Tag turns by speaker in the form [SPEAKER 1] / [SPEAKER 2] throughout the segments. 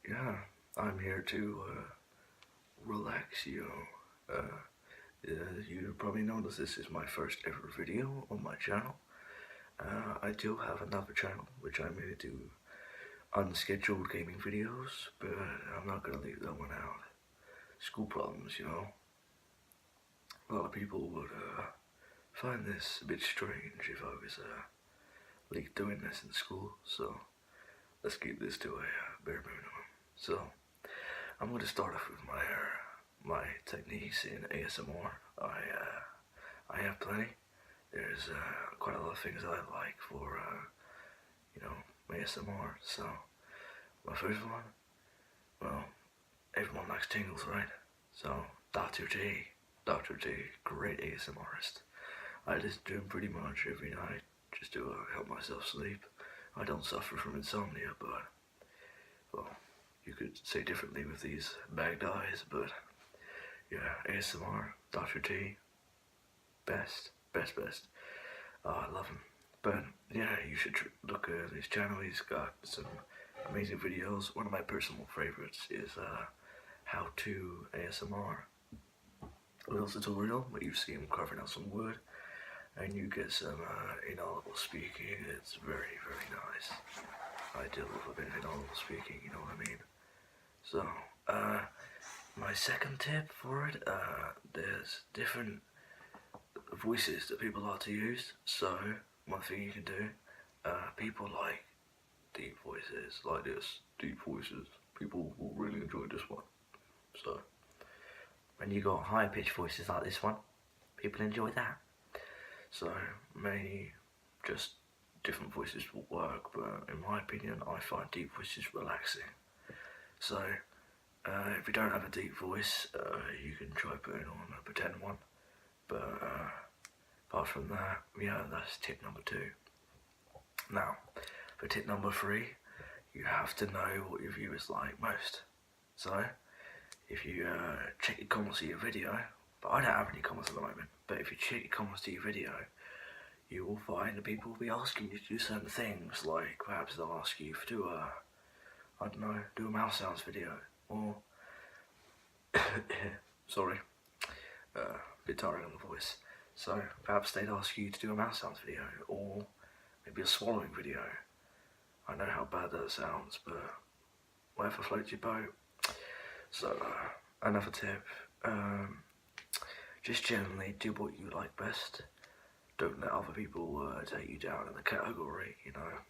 [SPEAKER 1] Yeah, I'm here to relax you. You probably noticed this is my first ever video on my channel. I do have another channel which I made do unscheduled gaming videos, but I'm not gonna leave that one out. School problems, you know. A lot of people would find this a bit strange if I was like doing this in school, so let's keep this to a bare minimum. So I'm going to start off with my techniques in ASMR. I have plenty. There's quite a lot of things that I like for you know, ASMR. So my first one, well, everyone likes tingles, right? So Dr. J, great ASMRist. I listen to him pretty much every night just to help myself sleep. I don't suffer from insomnia, but well, you could say differently with these bagged eyes, but yeah, ASMR, Dr. T, best. I love him. But yeah, you should look at his channel. He's got some amazing videos. One of my personal favorites is How to ASMR. A little tutorial where you see him carving out some wood and you get some inaudible speaking. It's very, very nice. I do love a bit of inaudible speaking, you know what I mean? So, my second tip for it, there's different voices that people like to use. So, one thing you can do, people like deep voices, like this, deep voices. People will really enjoy this one. So, when you got high pitched voices like this one, people enjoy that. So, maybe just different voices will work, but in my opinion, I find deep voices relaxing. So, if you don't have a deep voice, you can try putting on a pretend one. But apart from that, yeah, that's tip number 2. Now, for tip number 3, you have to know what your viewers like most. So, if you check your comments to your video, but I don't have any comments at the moment, but if you check your comments to your video, you will find that people will be asking you to do certain things, like perhaps they'll ask you to, I don't know, do a mouse sounds video, or, sorry, a bit tiring on the voice, so perhaps they'd ask you to do a mouse sounds video, or maybe a swallowing video. I know how bad that sounds, but whatever floats your boat. So, another tip, just generally do what you like best. Don't let other people take you down in the category, you know.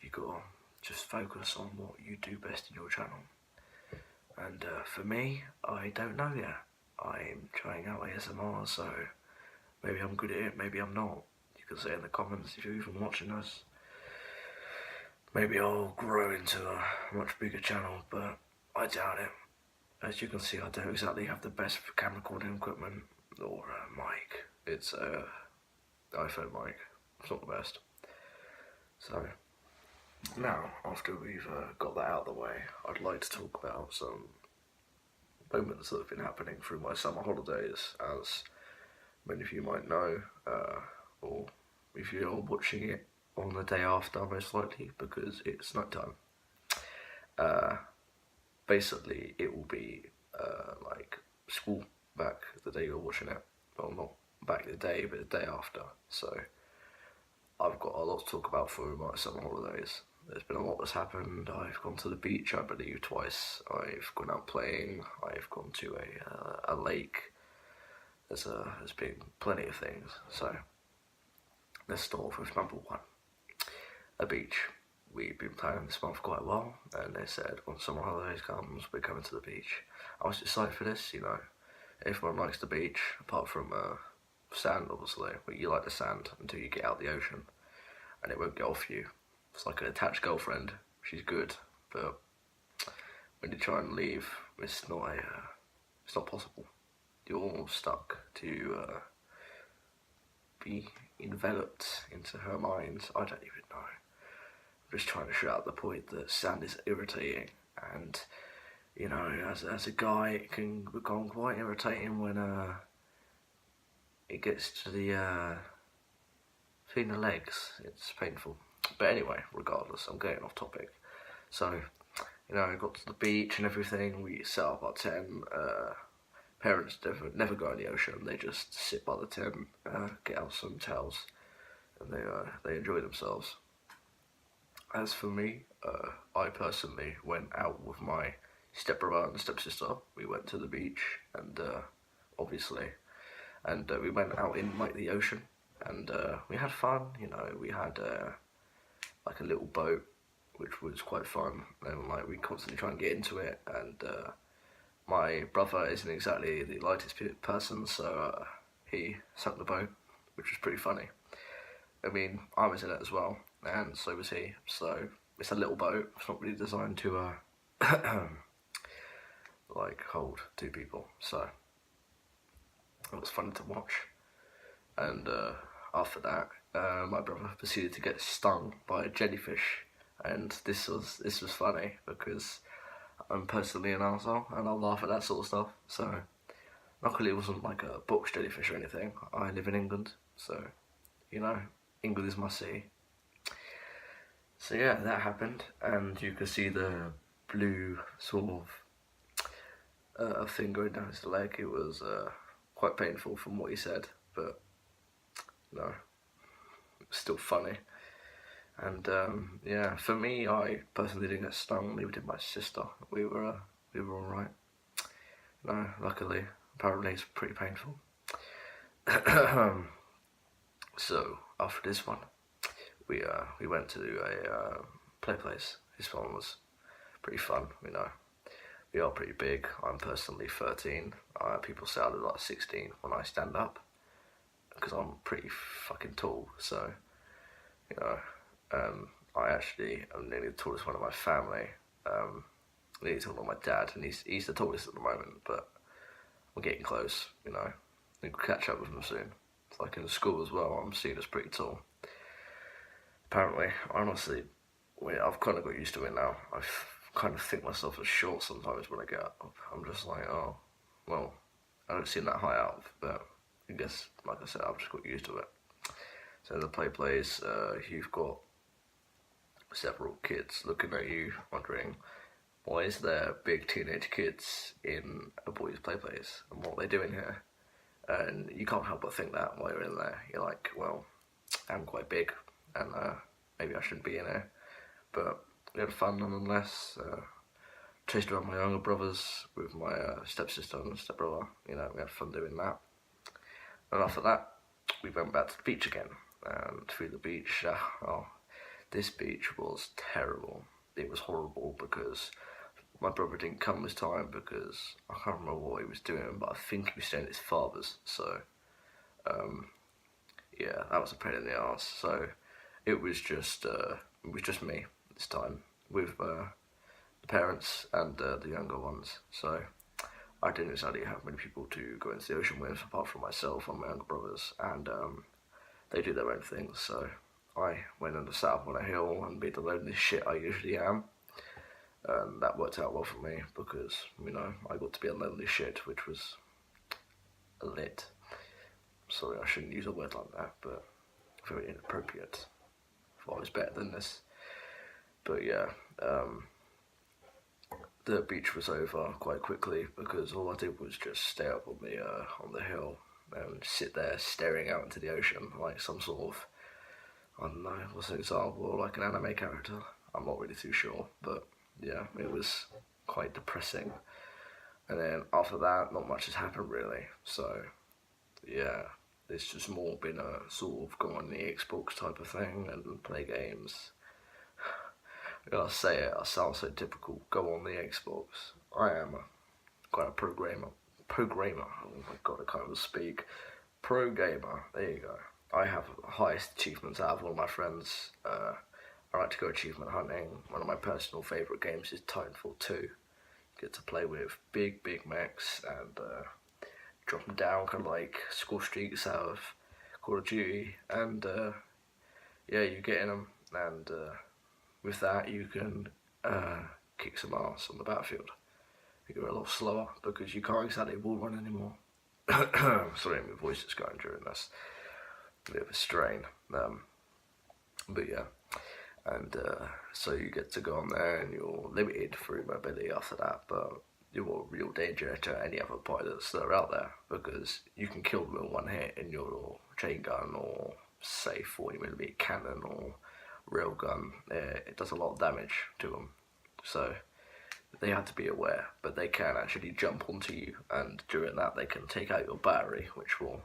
[SPEAKER 1] You gotta just focus on what you do best in your channel. And for me, I don't know yet. I'm trying out ASMR, so maybe I'm good at it, maybe I'm not. You can say in the comments if you're even watching us. Maybe I'll grow into a much bigger channel, but I doubt it. As you can see, I don't exactly have the best camera recording equipment or mic. It's a iPhone mic. It's not the best. So, now, after we've got that out of the way, I'd like to talk about some moments that have been happening through my summer holidays, as many of you might know, or if you're watching it on the day after, most likely, because it's night time. Basically, it will be like school back the day you're watching it. Well, not back the day, but the day after. So, I've got a lot to talk about for my summer holidays. There's been a lot that's happened. I've gone to the beach, I believe, twice. I've gone out playing. I've gone to a lake. There's been plenty of things. So, let's start with number 1. A beach. We've been planning this month quite well, and they said when summer holidays comes, we're coming to the beach. I was excited for this, you know. Everyone likes the beach, apart from sand, obviously. But you like the sand until you get out the ocean, and it won't get off you. It's like an attached girlfriend. She's good, but when you try and leave, it's not possible. You're stuck to be enveloped into her mind. I don't even know. I'm just trying to shout out the point that sand is irritating, and you know, as a guy, it can become quite irritating when it gets to the between the legs. It's painful. But anyway, regardless, I'm getting off topic. So, You know, got to the beach and everything. We set up our tent. Parents never go in the ocean. They just sit by the tent, get out some towels, and they enjoy themselves. As for me, I personally went out with my stepbrother and stepsister. We went to the beach, and obviously, and we went out in like the ocean, and we had fun. You know, we had like a little boat, which was quite fun, and like we constantly try and get into it. And my brother isn't exactly the lightest person, so he sunk the boat, which was pretty funny. I mean, I was in it as well, and so was he. So it's a little boat. It's not really designed to like hold two people. So it was fun to watch. And after that, my brother proceeded to get stung by a jellyfish, and this was funny because I'm personally an arsehole and I laugh at that sort of stuff. So luckily it wasn't like a box jellyfish or anything. I live in England, so you know, England is my sea. So yeah, that happened, and you could see the blue sort of thing going down his leg. It was quite painful from what he said, but no, it was still funny. And yeah, for me, I personally didn't get stung. Neither did my sister. We were all right. No, luckily, apparently it's pretty painful. So after this one, we went to a play place. This one was pretty fun. You know, we are pretty big. I'm personally 13. People say I look like 16 when I stand up because I'm pretty fucking tall. So you know. I actually am nearly the tallest one in my family. Nearly taller than my dad, and he's the tallest at the moment, but we're getting close, you know. I think we'll catch up with him soon. It's like in the school as well, I'm seen as pretty tall. Apparently, honestly, I've kind of got used to it now. I kind of think myself as short sometimes when I get up. I'm just like, oh, well, I don't seem that high up, but I guess, like I said, I've just got used to it. So in the play place, you've got several kids looking at you, wondering why is there big teenage kids in a boys' play place and what are they doing here? And you can't help but think that while you're in there. You're like, well, I'm quite big, and maybe I shouldn't be in here. But we had fun nonetheless. Chased around my younger brothers with my stepsister and stepbrother. You know, we had fun doing that. And after that, we went back to the beach again. And through the beach, this beach was terrible. It was horrible because my brother didn't come this time because I can't remember what he was doing, but I think he was staying at his father's. So, yeah, that was a pain in the ass. So, it was just me this time with the parents and the younger ones. So, I didn't exactly have many people to go into the ocean with apart from myself and my younger brothers, and they do their own things. So I went and sat up on a hill and be the lonely shit I usually am. And that worked out well for me because, you know, I got to be a lonely shit, which was lit. Sorry, I shouldn't use a word like that, but very inappropriate. I thought I was better than this. But yeah, the beach was over quite quickly because all I did was just stay up on the hill and sit there staring out into the ocean like some sort of, I don't know, what's an example, like an anime character. I'm not really too sure, but yeah, it was quite depressing. And then after that, not much has happened really. So yeah, it's just more been a sort of go on the Xbox type of thing and play games. I gotta say it, I sound so typical. Go on the Xbox. I am quite a programmer. Oh my god, I can't even speak. Pro gamer. There you go. I have highest achievements out of all my friends. I like to go achievement hunting. One of my personal favourite games is Titanfall 2. Get to play with big mechs and drop them down, kind of like score streaks out of Call of Duty. And yeah, you get in them, and with that you can kick some ass on the battlefield. You're a lot slower because you can't exactly wall run anymore. Sorry, my voice is going during this. A bit of a strain. But yeah. and so you get to go on there, and you're limited through mobility after that, but you're a real danger to any other pilots that are out there, because you can kill them in one hit in your chain gun or say 40mm cannon or railgun. It does a lot of damage to them, so they have to be aware. But they can actually jump onto you, and during that they can take out your battery, which will,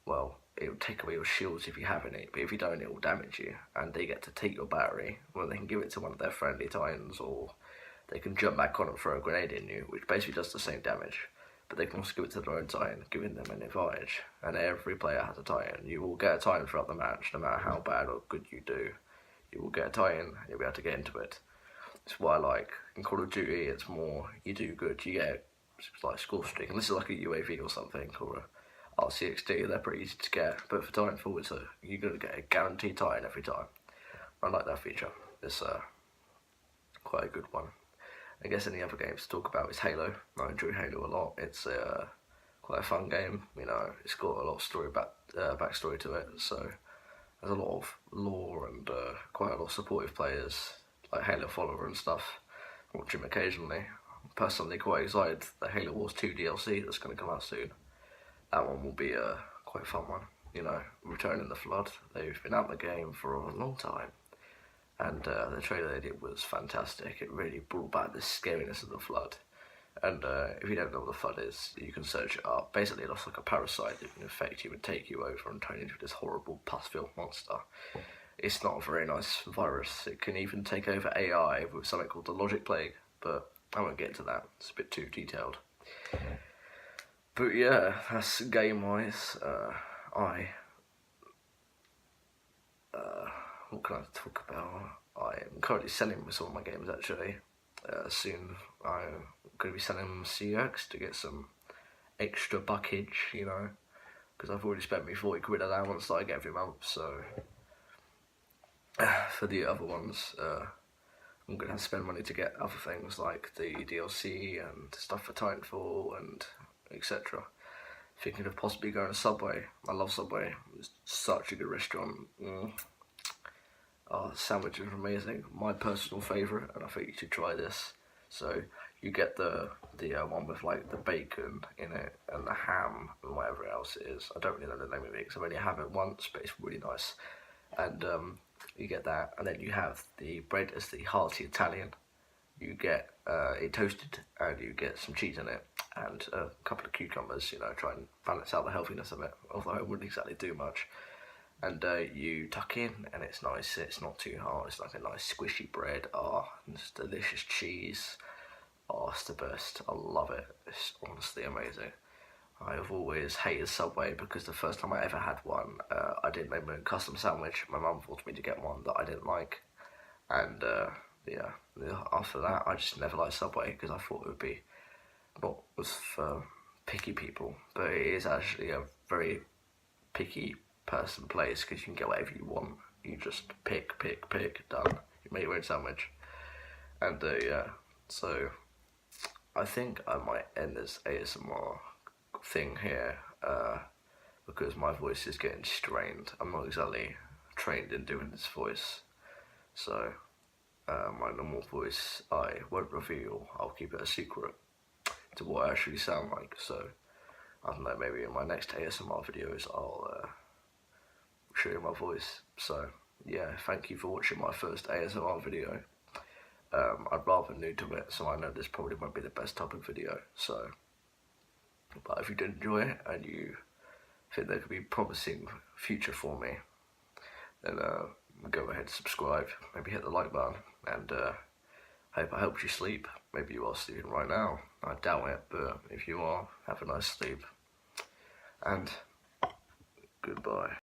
[SPEAKER 1] well, it'll take away your shields if you have any, but if you don't, it will damage you. And they get to take your battery, well, they can give it to one of their friendly Titans, or they can jump back on and throw a grenade in you, which basically does the same damage. But they can also give it to their own Titan, giving them an advantage. And every player has a Titan. You will get a Titan throughout the match, no matter how bad or good you do. You will get a Titan, and you'll be able to get into it. It's what I like. In Call of Duty, it's more, you do good, you get like score streak. And this is like a UAV or something, or a RCXD, they're pretty easy to get, but for Titanfall, you're going to get a guaranteed Titan every time. I like that feature. It's quite a good one. I guess any other games to talk about is Halo. I enjoy Halo a lot. It's quite a fun game. You know, it's got a lot of backstory to it, so there's a lot of lore and quite a lot of supportive players, like Halo follower and stuff. Watch him occasionally. I'm personally quite excited. The Halo Wars 2 DLC that's going to come out soon. That one will be a quite fun one. You know, Returning the Flood. They've been out the game for a long time, and the trailer they did was fantastic. It really brought back the scariness of the Flood. And if you don't know what the Flood is, you can search it up. Basically, it looks like a parasite that can infect you and take you over and turn you into this horrible pus-filled monster. It's not a very nice virus. It can even take over AI with something called the Logic Plague, but I won't get into that. It's a bit too detailed. But yeah, that's game-wise. What can I talk about? I am currently selling some of my games, actually. Soon I'm going to be selling them CX to get some extra buckage, you know, because I've already spent me 40 quid allowance that I get every month, so for the other ones, I'm going to have to spend money to get other things like the DLC and stuff for Titanfall and etc. Thinking of possibly going to Subway. I love Subway. It's such a good restaurant. Oh, the sandwiches are amazing. My personal favourite, and I think you should try this. So you get the one with like the bacon in it and the ham and whatever else it is. I don't really know the name of it because I've only had it once, but it's really nice. And you get that, and then you have the bread as the hearty Italian. You get it toasted, and you get some cheese in it, and a couple of cucumbers, you know, try and balance out the healthiness of it, although it wouldn't exactly do much. And you tuck in, and it's nice, it's not too hard, it's like a nice squishy bread, it's delicious cheese, it's the best, I love it, it's honestly amazing. I have always hated Subway because the first time I ever had one, I didn't make my own custom sandwich. My mum forced me to get one that I didn't like, and yeah, after that I just never liked Subway because I thought it would be was for picky people, but it is actually a very picky person place because you can get whatever you want. You just pick, done. You make your own sandwich, and yeah. So I think I might end this ASMR thing here because my voice is getting strained. I'm not exactly trained in doing this voice, so my normal voice I won't reveal. I'll keep it a secret to what I actually sound like. So I don't know, maybe in my next ASMR videos I'll show you my voice. So yeah, thank you for watching my first ASMR video. I'm rather new to it, so I know this probably won't be the best type of video, so but if you did enjoy it and you think there could be promising future for me, then go ahead and subscribe, maybe hit the like button, and hope I helped you sleep. Maybe you are sleeping right now, I doubt it, but if you are, have a nice sleep, and goodbye.